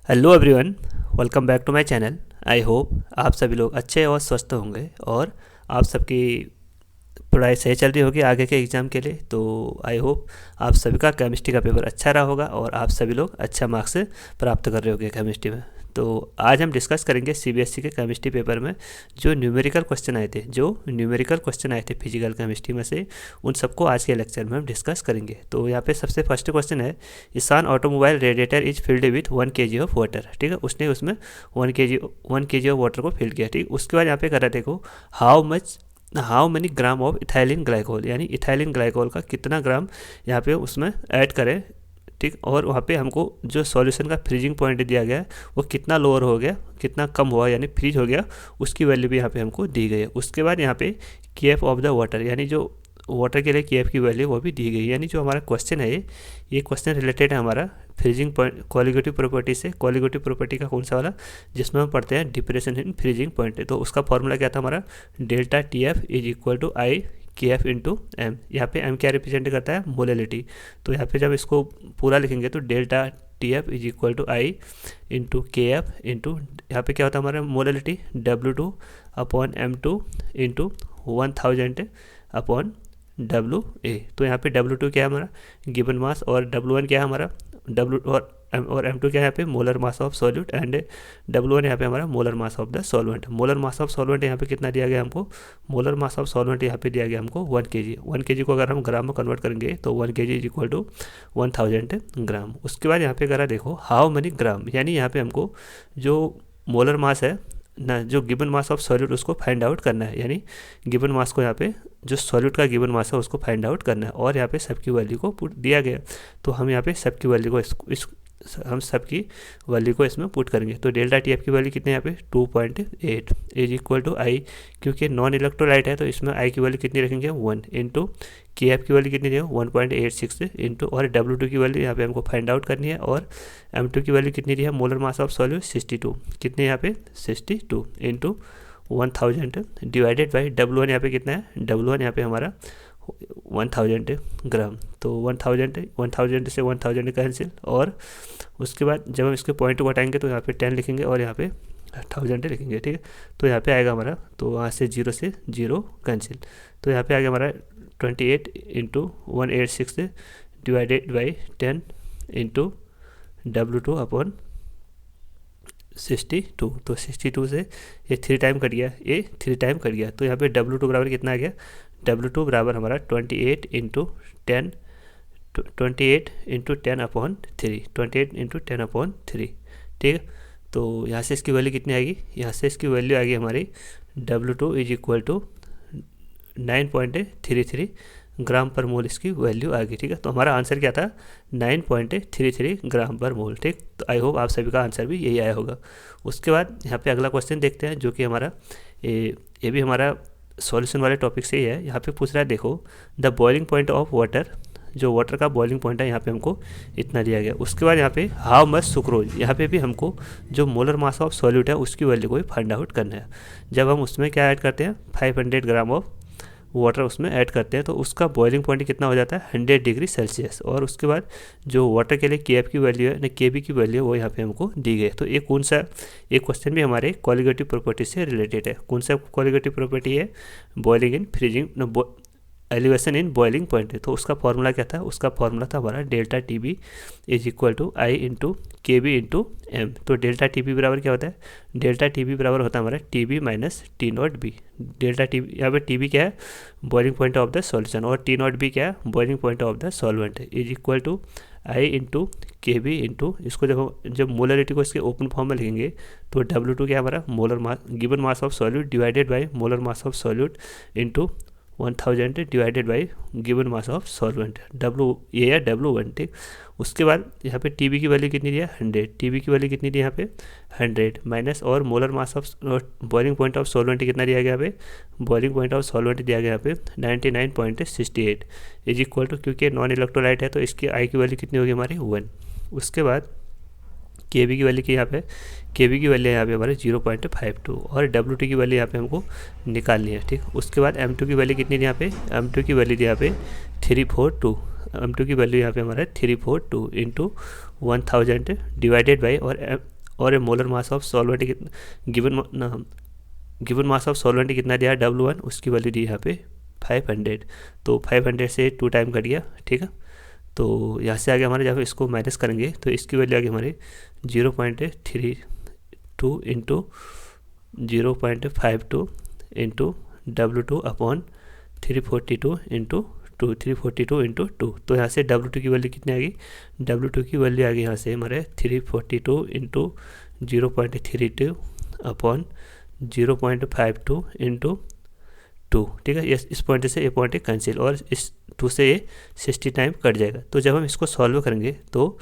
Hello everyone, welcome back to my channel. I hope आप सभी लोग अच्छे और स्वस्थ होंगे और आप सबकी पढ़ाई सही चल रही होगी आगे के एग्ज़ाम के लिए। तो आई होप आप सभी का केमिस्ट्री का पेपर अच्छा रहा होगा और आप सभी लोग अच्छा मार्क्स प्राप्त कर रहे होंगे केमिस्ट्री में। तो आज हम डिस्कस करेंगे सीबीएसई के केमिस्ट्री पेपर में जो न्यूमेरिकल क्वेश्चन आए थे फिजिकल केमिस्ट्री में से, उन सबको आज के लेक्चर में हम डिस्कस करेंगे। तो यहाँ पे सबसे फर्स्ट क्वेश्चन है, इसान automobile radiator is filled with 1 kg of water. ठीक है, उसने उसमें 1 kg ऑफ वाटर को फिल किया। ठीक, उसके बाद यहाँ पे कर रहा देखो, how many gram of ethylene glycol, यानी इथाइलिन ग्लाइकोल का कितना ग्राम यहाँ पे उसमें ऐड करें। ठीक, और वहाँ पे हमको जो सॉल्यूशन का फ्रीजिंग पॉइंट दिया गया है वो कितना लोअर हो गया, कितना कम हुआ यानी फ्रीज हो गया, उसकी वैल्यू भी यहाँ पे हमको दी गई है। उसके बाद यहाँ पे केएफ ऑफ द वाटर, यानी जो वाटर के लिए केएफ की वैल्यू वो भी दी गई है। यानी जो हमारा क्वेश्चन है ये क्वेश्चन रिलेटेड है हमारा फ्रीजिंग पॉइंट कोलिगेटिव प्रॉपर्टी से। कोलिगेटिव प्रॉपर्टी का कौन सा वाला, जिसमें हम पढ़ते हैं डिप्रेशन इन फ्रीजिंग पॉइंट। तो उसका फॉर्मूला क्या था हमारा, delta T F is equal to I K F into M. यहाँ पे एम क्या रिप्रेजेंट करता है, मोलेलिटी। तो यहाँ पे जब इसको पूरा लिखेंगे तो delta T F is equal to i into K F into, यहाँ पे क्या होता है हमारा molality, W2 upon M2 into 1000 upon WA। तो यहाँ पे W2 क्या है हमारा गिवन मास, और W1 क्या है हमारा W और M2 क्या है यहाँ पे molar mass of solute, and W1 यहाँ पे हमारा molar mass of the solvent. Molar mass of solvent यहाँ पे कितना दिया गया हमको, मोलर मास ऑफ सॉल्वेंट यहाँ पे दिया गया हमको 1 kg। 1 kg को अगर हम ग्राम में कन्वर्ट करेंगे तो 1 kg इज इक्वल टू 1000 ग्राम। उसके बाद यहाँ पे करा देखो हाउ मनी ग्राम, यानी यहाँ पे हमको जो मोलर मास है ना, जो गिवन मास ऑफ सॉल्यूट उसको फाइंड आउट करना है। यानी गिवन मास को यहाँ पे जो सॉल्यूट का गिवन मास है उसको फाइंड आउट करना है, और यहाँ पे सबकी वैल्यू को पुट दिया गया। तो हम यहाँ पे सबकी वैल्यू को हम सबकी वैल्यू को इसमें पुट करेंगे। तो डेल्टा टी एफ की वैल्यू कितनी है यहाँ पे 2.8 इज इक्वल टू आई, क्योंकि नॉन इलेक्ट्रोलाइट है तो इसमें आई की वैल्यू कितनी रखेंगे 1 इंटू के एफ की वैल्यू कितनी है 1.86 इंटू, और W2 की वैल्यू यहाँ पे हमको फाइंड आउट करनी है, और M2 की वैल्यू कितनी दी है मोलर मास ऑफ सॉल्यूट 62, कितने यहाँ पे 62 इंटू 1000 डिवाइडेड बाई W1 यहाँ पे कितना है, W1 यहाँ पे हमारा 1000 ग्राम। तो 1000 से 1000 कैंसिल, और उसके बाद जब हम इसके पॉइंट को हटाएंगे तो यहाँ पे 10 लिखेंगे और यहाँ पे 1000 लिखेंगे। ठीक है, तो यहाँ पे आएगा हमारा, तो वहाँ से 0 कैंसिल, तो यहाँ पे आ गया हमारा 28 into 186 divided by 10 into W2 upon 62। तो 62 से ये 3 टाइम कट गया, ये 3 टाइम कट गया, तो यहाँ पे W2 बराबर कितना आ गया, W2 बराबर हमारा 28 इंटू 10 अपॉन 3, 28 इंटू 10 अपॉन 3। ठीक है, तो यहाँ से इसकी वैल्यू कितनी आएगी, यहाँ से इसकी वैल्यू आएगी हमारी W2 इज इक्वल टू 9.33 ग्राम पर मोल, इसकी वैल्यू आ गई। ठीक है, तो हमारा आंसर क्या था 9.33 ग्राम पर मोल। ठीक, तो आई होप आप सभी का आंसर भी यही आया होगा। उसके बाद यहाँ पे अगला क्वेश्चन देखते हैं, जो कि हमारा ये भी हमारा सॉल्यूशन वाले टॉपिक से ही है। यहाँ पे पूछ रहा है देखो, the boiling point of water, जो वाटर का बॉइलिंग पॉइंट है यहाँ पे हमको इतना दिया गया। उसके बाद यहाँ पे हाउ मच सुक्रोज, यहाँ पे भी हमको जो मोलर मास ऑफ सॉल्यूट है उसकी वैल्यू को भी फाइंड आउट करना है। जब हम उसमें क्या ऐड करते हैं 500 ग्राम ऑफ वाटर उसमें ऐड करते हैं तो उसका बॉइलिंग पॉइंट कितना हो जाता है 100 डिग्री सेल्सियस। और उसके बाद जो वाटर के लिए के एफ की वैल्यू है ना, के बी की वैल्यू है वो यहाँ पे हमको दी गई। तो ये कौन सा, एक क्वेश्चन भी हमारे कोलिगेटिव प्रॉपर्टी से रिलेटेड है। कौन सा कोलिगेटिव प्रॉपर्टी है, boiling in freezing elevation in boiling point है। तो उसका फॉर्मूला क्या था, उसका फॉर्मूला था हमारा delta T B is equal to i into K B into M. तो डेल्टा टी बी बराबर क्या होता है, डेल्टा टी बी बराबर होता है हमारा T B minus T not B. Delta T B, यहाँ पे टी बी क्या है boiling point of the solution, और टी नॉट बी क्या है boiling point of the solvent, is equal to i into K B into, इसको जब molarity को इसके ओपन फॉर्म में लिखेंगे तो W2 क्या है हमारा molar mass given mass of solute divided by molar mass of solute into 1000 divided by given mass of solvent, ये है W1। ठीक, उसके बाद यहाँ पे टी बी की वैल्यू कितनी दी है 100, टी बी की वैल्यू कितनी दी यहाँ पे 100 माइनस, और molar mass of boiling point of solvent कितना दिया गया यहाँ पे, बॉइलिंग पॉइंट ऑफ सॉल्वेंट दिया गया यहाँ पे 99.68 इज इक्वल टू, क्योंकि नॉन इलेक्ट्रोलाइट है तो इसकी आई की वैल्यू कितनी होगी हमारी 1। उसके बाद के बी की वैल्यू की यहाँ पे, के बी की वैल्यू यहाँ पे हमारे 0.52, और W2 की वैल्यू यहाँ पे हमको निकालनी है। ठीक, उसके बाद M2 की वैल्यू कितनी थी यहाँ पे, M2 की वैल्यू थी यहाँ पे 342, M2 की वैल्यू यहाँ पे हमारा 342 इंटू 1000 डिवाइडेड बाई, और और a molar mass of solvent given mass of solvent कितना दिया है W1, उसकी वैल्यू दी यहाँ पे 500। तो 500 से 2 टाइम कट गया, ठीक है। तो यहाँ से आगे हमारे जब इसको माइनस करेंगे तो इसकी वैल्यू आगे हमारे 0.32 into 0.52 into W2 upon 342 into 2। तो यहाँ से W2 की वैल्यू कितनी आ गई, W2 की वैल्यू आ गई यहाँ से हमारे 342 इंटू 0.32 अपॉन 0.52 इंटू 2, ठीक है। इस पॉइंट से ये पॉइंट कैंसिल और इस 2 से ये 60 टाइम कट जाएगा। तो जब हम इसको सॉल्व करेंगे तो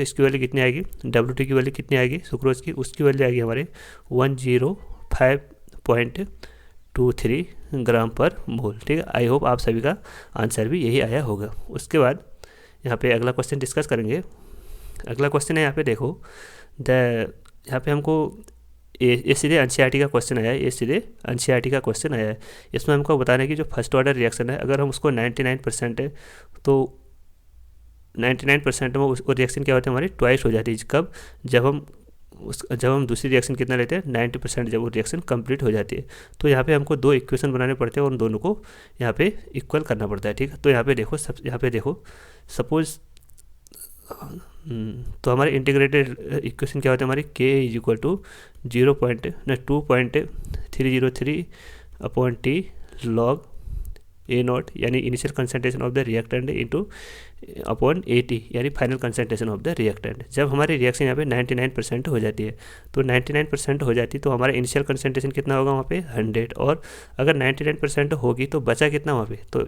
इसकी वैल्यू कितनी आएगी, W2 की वैल्यू कितनी आएगी सुक्रोज की, उसकी वैल्यू आएगी हमारे 105.23 ग्राम पर मोल, ठीक है। आई होप आप सभी का आंसर भी यही आया होगा। उसके बाद यहाँ पे अगला क्वेश्चन डिस्कस करेंगे। अगला क्वेश्चन है यहाँ पे देखो यहाँ पे हमको ये सीधे एनसीईआरटी का क्वेश्चन आया है, इसमें हमको बताना है कि जो फर्स्ट ऑर्डर रिएक्शन है अगर हम उसको 99% है तो 99% में वो रिएक्शन क्या होता है हमारी ट्वाइस हो जाती है। कब, जब हम दूसरी रिएक्शन कितना लेते हैं 90%, जब वो रिएक्शन कंप्लीट हो जाती है। तो यहाँ पे हमको 2 इक्वेशन बनाने पड़ते हैं और उन दोनों को यहाँ पे इक्वल करना पड़ता है, ठीक है। तो यहाँ पे देखो सपोज तो हमारे इंटीग्रेटेड इक्वेशन क्या होता है हमारी K is equal to 2.303 upon T log A0 यानी initial concentration of the reactant into upon AT यानी final concentration of the reactant. जब हमारी रिएक्शन यहाँ पे 99% हो जाती है, तो 99% हो जाती है तो हमारा इनिशियल कंसंट्रेशन कितना होगा वहाँ पे 100, और अगर 99% होगी तो बचा कितना वहाँ पे, तो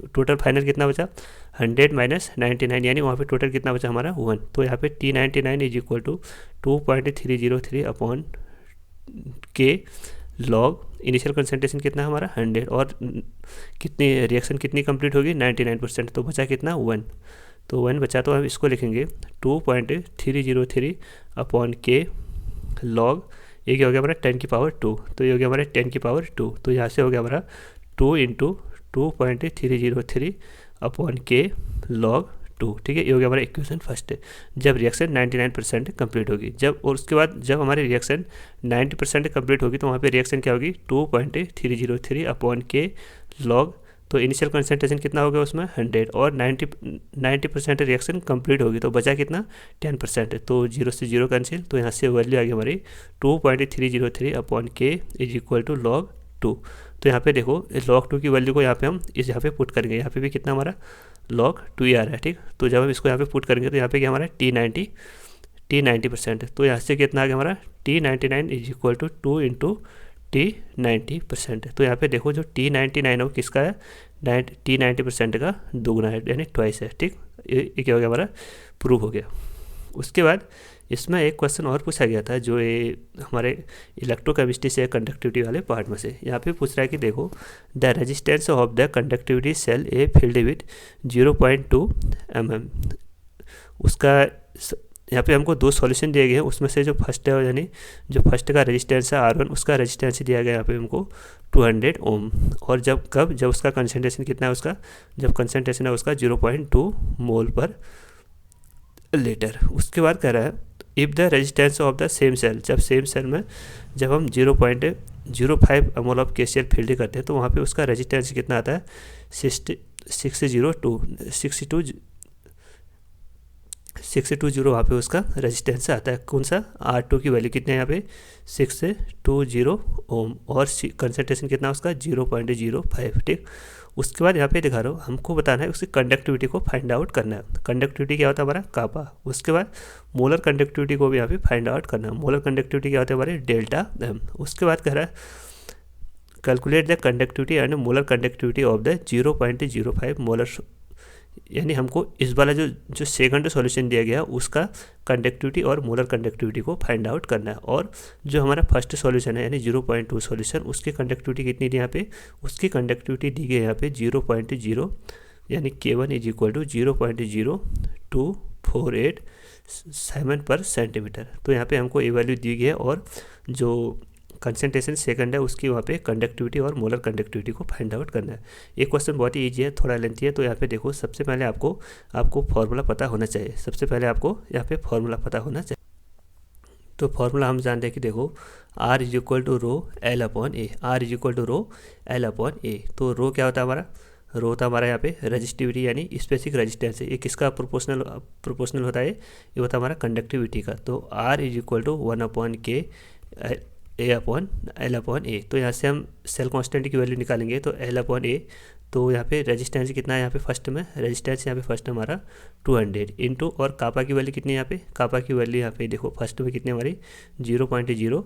टोटल फाइनल कितना बचा 100 माइनस 99 यानी वहाँ पे टोटल कितना बचा हमारा 1। तो यहाँ पे T99 is equal to 2.303 upon K log initial concentration कितना है हमारा 100 और कितनी रिएक्शन कितनी कंप्लीट होगी 99%, तो बचा कितना 1। तो 1 बचा तो हम इसको लिखेंगे 2.303 अपॉन K लॉग ये क्या हो गया हमारा 10 की पावर 2, तो ये हो गया हमारा 10 की पावर 2। तो यहाँ से हो गया हमारा 2 इंटू 2.303 अपॉन K लॉग 2, ठीक है। ये हो गया हमारा इक्वेशन फर्स्ट है जब रिएक्शन 99% कंप्लीट होगी। जब और उसके बाद जब हमारी रिएक्शन 90% कंप्लीट होगी तो वहाँ पे रिएक्शन क्या होगी 2.303 अपॉन K लॉग, तो इनिशियल कंसंट्रेशन कितना होगा उसमें 100 और 90% रिएक्शन कंप्लीट होगी तो बचा कितना 10%, तो 0 से 0 कैंसिल। तो यहाँ से वैल्यू आ गई हमारी 2.303 upon K is equal to log 2। तो यहाँ पे देखो लॉग 2 की वैल्यू को यहाँ पे हम यहाँ पे पुट करेंगे, यहाँ पे भी कितना हमारा log 2 ही आ रहा है, ठीक। तो जब हम इसको यहाँ पे पुट करेंगे तो यहाँ पे क्या हमारा T90% तो यहाँ से कितना आ गया हमारा T99 is equal to 2 into T90%। तो यहाँ पे देखो जो T99 है वो किसका है T90% का दोगुना है यानी ट्वाइस है, ठीक। ये क्या हो गया हमारा प्रूव हो गया। उसके बाद इसमें एक क्वेश्चन और पूछा गया था जो ये हमारे इलेक्ट्रोकेमिस्ट्री से कंडक्टिविटी वाले पार्ट में से। यहाँ पे पूछ रहा है कि देखो the resistance of the conductivity cell a filled with 0.2 mm। उसका यहाँ पे हमको 2 सॉल्यूशन दिए गए हैं, उसमें से जो फर्स्ट है यानी जो फर्स्ट का रेजिस्टेंस है R1 उसका रेजिस्टेंस दिया गया यहाँ पे हमको 200 ओम, और जब उसका कंसनट्रेशन कितना है उसका, जब कंसनट्रेशन है उसका 0.2 मोल पर लीटर। उसके बाद कह रहा है if the resistance of the same cell, जब सेम सेल में जब हम 0.05 mol ऑफ KCl फील्ड करते हैं तो वहाँ पे उसका रेजिस्टेंस कितना आता है 620 वहाँ पे उसका रेजिस्टेंस आता है। कौन सा R2 की वैल्यू कितने है यहाँ पे 620 ओम और कंसनट्रेशन कितना उसका 0.05, ठीक। उसके बाद यहाँ पे दिखा रहा हूँ हमको बताना है उसकी कंडक्टिविटी को फाइंड आउट करना है। कंडक्टिविटी क्या होता है हमारा कापा। उसके बाद मोलर कंडक्टिविटी को भी यहाँ पे फाइंड आउट करना है। मोलर कंडक्टिविटी क्या होता है हमारे डेल्टा एम। उसके बाद कह रहा है calculate the conductivity and molar conductivity of the 0.05 molar, यानी हमको इस वाला जो सेकंड सॉल्यूशन दिया गया उसका कंडक्टिविटी और मोलर कंडक्टिविटी को फाइंड आउट करना है। और जो हमारा फर्स्ट सॉल्यूशन है यानी 0.2 सॉल्यूशन उसकी कंडक्टिविटी कितनी दी यहाँ पे, उसकी कंडक्टिविटी दी गई यहाँ पे 0.0 यानी K1 इज इक्वल टू 0.0248 पर सेंटीमीटर। तो यहाँ पे हमको ये वैल्यू दी गई है और जो कंसंट्रेशन सेकंड है उसकी वहाँ पे कंडक्टिविटी और मोलर कंडक्टिविटी को फाइंड आउट करना है। ये क्वेश्चन बहुत ही ईजी है, थोड़ा लेंथी है। तो यहाँ पे देखो सबसे पहले आपको फार्मूला पता होना चाहिए। सबसे पहले आपको यहाँ पे फार्मूला पता होना चाहिए। तो फॉर्मूला हम जानते हैं कि देखो R is equal to rho L upon A, R is equal to rho L upon A. तो रो क्या होता है हमारा, रो होता है हमारा यहाँ पे रजिस्टिविटी यानी स्पेसिफिक रेजिस्टेंस है। ये किसका प्रोपोर्शनल होता है, ये होता है हमारा कंडक्टिविटी का। तो R is equal to 1 upon K A upon L upon A. तो यहाँ से हम सेल कांस्टेंट की वैल्यू निकालेंगे, तो एल अपॉन ए। तो यहाँ पे रेजिस्टेंस कितना है, यहाँ पे फर्स्ट में रेजिस्टेंस यहाँ पे फर्स्ट में हमारा 200 इंटू, और कापा की वैल्यू कितनी है यहाँ पे, कापा की वैल्यू यहाँ पे देखो फर्स्ट में कितनी हमारी 0.0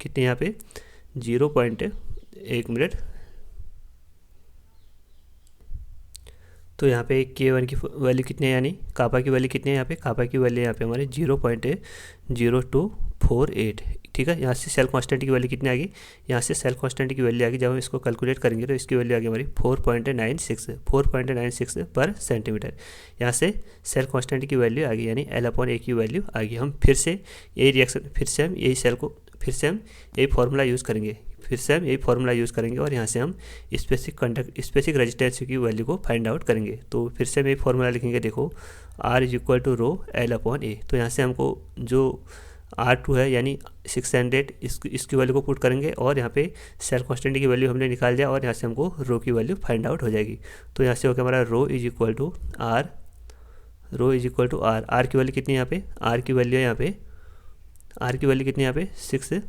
कितनी यहाँ पे 0.1 मिनट। तो यहाँ पे K1 की वैल्यू कितनी है, यानी कापा की वैल्यू कितनी है यहाँ पे, कापा की वैल्यू यहाँ पे हमारे 0.0248। ठीक है, यहाँ से सेल कांस्टेंट की वैल्यू कितनी आ गई, यहाँ से सेल कांस्टेंट की वैल्यू आ गई, जब हम इसको कैलकुलेट करेंगे तो इसकी वैल्यू आ गई हमारी 4.96 पर सेंटीमीटर। यहाँ से सेल कांस्टेंट की वैल्यू आ गई, यानी एल अपॉन ए की वैल्यू आ गई। हम फिर से यही रिएक्शन, फिर से हम यही फार्मूला यूज़ करेंगे, और यहाँ से हम स्पेसिफिक रेजिस्टेंस की वैल्यू को फाइंड आउट करेंगे। तो फिर से हम यही फार्मूला लिखेंगे, देखो R is equal to rho L upon A. तो यहाँ से हमको जो R2 है यानी 600 इसकी वैल्यू को पुट करेंगे, और यहाँ पे सेल कांस्टेंट की वैल्यू हमने निकाल दिया, और यहाँ से हमको रो की वैल्यू फाइंड आउट हो जाएगी। तो यहाँ से हो गया हमारा rho is equal to R, R की वैल्यू कितनी है यहाँ पे, आर की वैल्यू है यहाँ पे, आर की वैल्यू कितनी है यहाँ पे 6,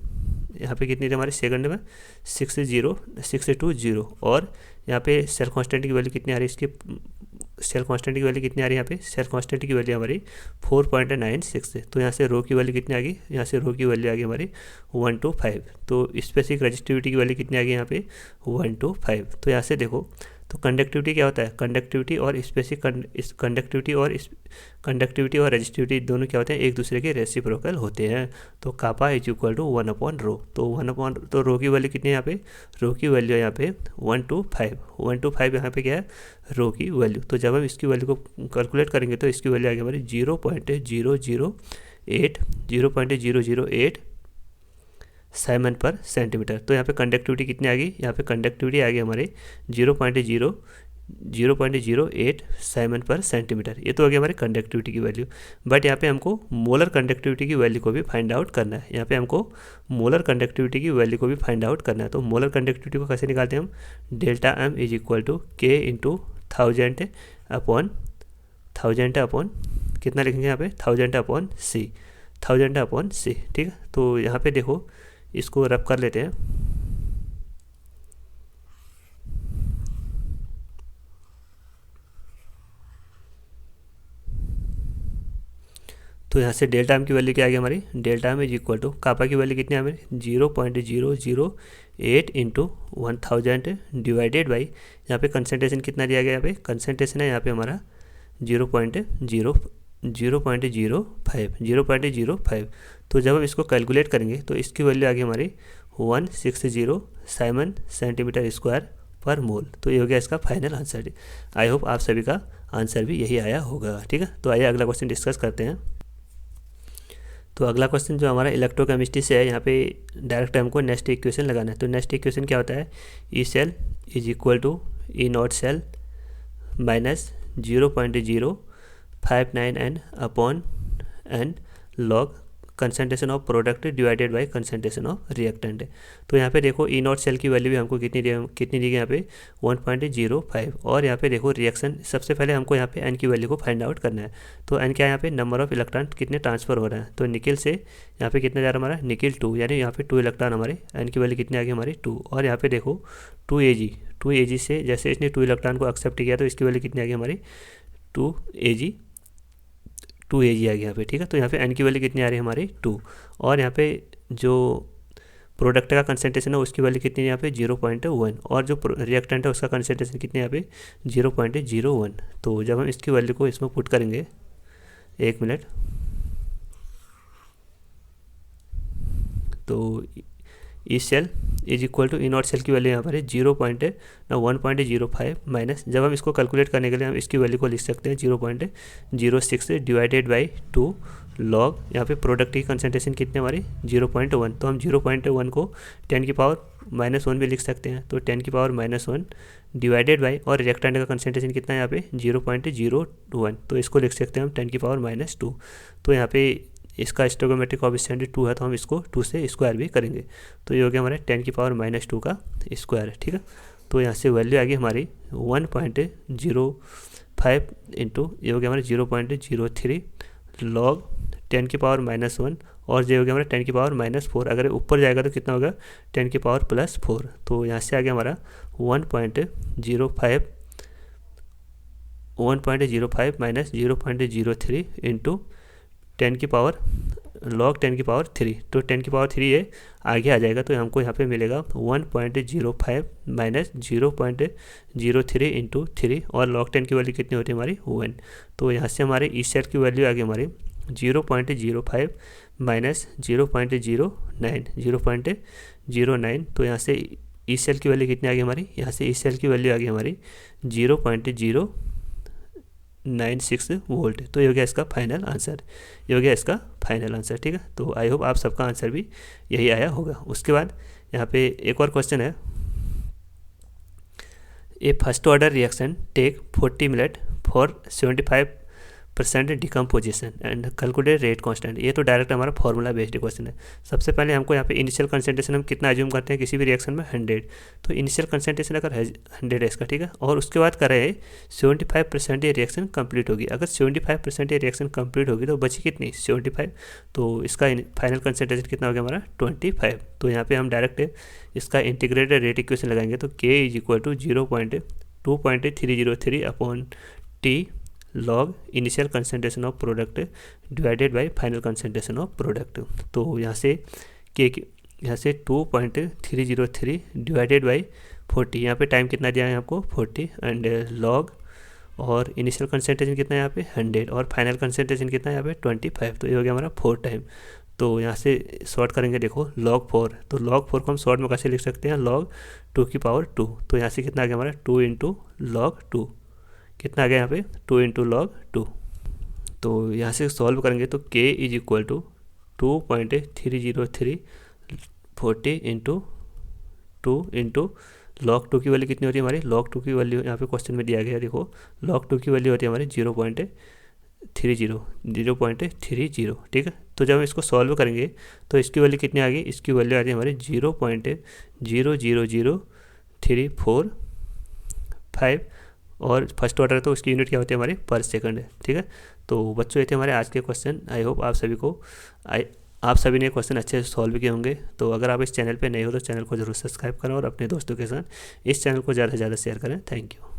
यहाँ पे कितनी थी हमारे सेकंड में 620, और यहाँ पे सेल कांस्टेंट की वैल्यू कितनी आ रही है, इसकी सेल कांस्टेंट की वैल्यू कितनी आ रही है यहाँ पे, सेल कांस्टेंट की वैल्यू हमारी 4.96 है। तो यहाँ से रो की वैल्यू कितनी आ गई, यहाँ से रो की वैल्यू आ गई हमारी 125। तो स्पेसिफिक रजिस्टिविटी की वैल्यू कितनी आ गई यहाँ पे 125। तो यहाँ से देखो, तो कंडक्टिविटी क्या होता है, कंडक्टिविटी और रजिस्टिविटी दोनों क्या होते हैं, एक दूसरे के रेसिप्रोकल होते हैं। तो kappa is equal to 1 upon rho. तो रो की वैल्यू कितनी है यहाँ पे, रो की वैल्यू है यहाँ पे 125 यहाँ पे क्या है रो की वैल्यू। तो जब हम इसकी वैल्यू को कैलकुलेट करेंगे तो इसकी वैल्यू आ गई हमारी 0.008 साइमन पर सेंटीमीटर। तो यहाँ पे कंडक्टिविटी कितनी आ गई, यहाँ पे कंडक्टिविटी आ गई हमारे 0.08 साइमन पर सेंटीमीटर। ये तो हो गया हमारी कंडक्टिविटी की वैल्यू। बट यहाँ पे हमको मोलर कंडक्टिविटी की वैल्यू को भी फाइंड आउट करना है। यहाँ पे हमको मोलर कंडक्टिविटी की वैल्यू को भी फाइंड आउट करना है। तो मोलर कंडक्टिविटी को कैसे निकालते हैं हम, delta M is equal to K into 1000 upon कितना लिखेंगे यहाँ पे 1000 अपॉन सी। ठीक है, तो यहाँ पे देखो इसको रब कर लेते हैं। तो यहाँ से डेल्टा एम की वैल्यू क्या आ गई हमारी, delta M is equal to kappa की वैल्यू कितनी है हमारी 0.008 इंटू 1000 डिवाइडेड बाई, यहाँ पे कंसनट्रेशन कितना दिया गया, यहाँ पे कंसनट्रेशन है यहाँ पे हमारा 0.05। तो जब हम इसको कैलकुलेट करेंगे तो इसकी वैल्यू आ गई हमारी 160 साइमन सेंटीमीटर स्क्वायर पर मोल। तो ये हो गया इसका फाइनल आंसर। आई होप आप सभी का आंसर भी यही आया होगा। ठीक है, तो आइए अगला क्वेश्चन डिस्कस करते हैं। तो अगला क्वेश्चन जो हमारा इलेक्ट्रोकेमिस्ट्री से है, यहाँ पे डायरेक्ट हमको नेक्स्ट इक्वेशन लगाना है। तो नेक्स्ट इक्वेशन क्या होता है, E cell is equal to E not cell minus 0.059 n upon n log concentration of product divided by concentration of reactant. तो यहाँ पे देखो ई नॉट सेल की वैल्यू भी हमको कितनी दी गई यहाँ पे 1.05। और यहाँ पे देखो रिएक्शन, सबसे पहले हमको यहाँ पे एन की वैल्यू को फाइंड आउट करना है। तो एन क्या है यहाँ पे, नंबर ऑफ इलेक्ट्रॉन कितने ट्रांसफर हो रहे हैं। तो निकिल से यहाँ पे कितना जा रहा है हमारा, निकिल 2, यानी यहाँ पे 2 इलेक्ट्रॉन हमारे, एन की वैल्यू कितनी आ गई हमारी 2। और यहाँ पे देखो 2 AG से जैसे इसने 2 इलेक्ट्रॉन को एक्सेप्ट किया तो इसकी वैल्यू कितनी आ गई हमारी 2 AG आ गया यहाँ पे। ठीक है, तो यहाँ पे एन की वैल्यू कितनी आ रही है हमारी 2। और यहाँ पे जो प्रोडक्ट का कंसनट्रेशन है उसकी वैल्यू कितनी है यहाँ पे 0.1, और जो रिएक्टेंट है उसका कंसनट्रेशन कितनी है यहाँ पे 0.01। तो जब हम इसकी वैल्यू को इसमें पुट करेंगे, 1 मिनट, तो E cell is equal to E not cell की वैल्यू यहाँ पर है 1.05 माइनस, जब हम इसको कैलकुलेट करने के लिए हम इसकी वैल्यू को लिख सकते हैं 0.06 डिवाइडेड बाई 2 लॉग, यहाँ पे प्रोडक्ट की कंसनट्रेशन कितने हमारी 0.1। तो हम 0.1 को 10 की पावर -1 भी लिख सकते हैं। तो 10 की पावर -1 डिवाइडेड बाई, और रिएक्टेंट का कंसनट्रेशन कितना है यहाँ पे 0.01, तो इसको लिख सकते हैं हम 10 की पावर -2। तो यहाँ पे इसका स्टोइकोमेट्रिक कोएफिशिएंट 2 है, तो हम इसको 2 से स्क्वायर भी करेंगे। तो ये हो गया हमारे 10⁻² का स्क्वायर, ठीक है। तो यहाँ से वैल्यू आ गई हमारी 1.05 इंटू ये हो गया हमारे 0.03 लॉग 10⁻⁻1 और ये हो गया हमारा 10⁻⁻4। अगर ऊपर जाएगा तो कितना होगा 10⁻+4। तो यहाँ से आ गया हमारा 1.05 माइनस 0.03 इंटू 10 लॉग 10⁻3। तो 10⁻3 ये आगे आ जाएगा, तो हमको यहाँ पे मिलेगा 1.05 माइनस 0.03 इंटू 3 और लॉग 10 की वैल्यू कितनी होती है हमारी 1। तो यहाँ से हमारे ई सेल की वैल्यू आ गई हमारी 0.05 माइनस 0.09। तो यहाँ से ई सेल की वैल्यू कितनी आ गई हमारी, यहाँ से ई सेल की वैल्यू आ गई हमारी 0.096 वोल्ट। तो ये हो गया इसका फाइनल आंसर, ये हो गया इसका फाइनल आंसर, ठीक है। तो आई होप आप सबका आंसर भी यही आया होगा। उसके बाद यहाँ पे एक और क्वेश्चन है, a first order reaction take 40 minute for 75% decomposition and calculate rate constant. ये तो डायरेक्ट हमारा फॉर्मूला बेस्ड क्वेश्चन है। सबसे पहले हमको यहाँ पे इनिशियल कंसंट्रेशन हम कितना एज्यूम करते हैं किसी भी रिएक्शन में 100। तो इनिशियल कंसंट्रेशन अगर 100 है इसका, ठीक है, और उसके बाद कर रहे हैं 75% ये रिएक्शन कंप्लीट होगी। अगर 75% ये रिएक्शन कंप्लीट होगी तो बची कितनी 75। तो इसका फाइनल कंसंट्रेशन कितना हो गया हमारा 25। तो यहाँ पे हम डायरेक्ट इसका इंटीग्रेटेड रेट इक्वेशन लगाएंगे। तो K = 0.2303 upon T log initial concentration of product divided bye final concentration of product. तो यहाँ से यहाँ से 2.303 डिवाइडेड बाय 40, यहाँ पे टाइम कितना दिया है आपको 40 एंड लॉग और इनिशियल कंसंट्रेशन कितना है यहाँ पे 100 और फाइनल कंसंट्रेशन कितना है यहाँ पे 25। तो ये हो गया हमारा 4 टाइम। तो यहाँ से शॉर्ट करेंगे, देखो log 4। तो log 4 को हम शॉर्ट में कैसे लिख सकते हैं log 2⁻²। तो यहाँ से कितना आ गया हमारा 2 × log 2, कितना आ गया यहाँ पे 2 × log 2। तो यहाँ से सॉल्व करेंगे तो K = 2.303 40 × 2 × log 2 की वैल्यू कितनी होती है हमारी, log 2 की वैल्यू यहाँ पे क्वेश्चन में दिया गया है, देखो log 2 की वैल्यू होती है हमारी 0.30, ठीक है। तो जब हम इसको सॉल्व करेंगे तो इसकी वैल्यू कितनी आ गई, इसकी वैल्यू आ रही है हमारी 0.00345 और फर्स्ट ऑर्डर है तो उसकी यूनिट क्या होती है हमारी पर सेकंड है, ठीक है। तो बच्चों ये थे हमारे आज के क्वेश्चन। आई होप आप सभी ने क्वेश्चन अच्छे से सॉल्व किए होंगे। तो अगर आप इस चैनल पे नए हो तो चैनल को जरूर सब्सक्राइब करें और अपने दोस्तों के साथ इस चैनल को ज़्यादा से ज़्यादा शेयर करें। Thank you.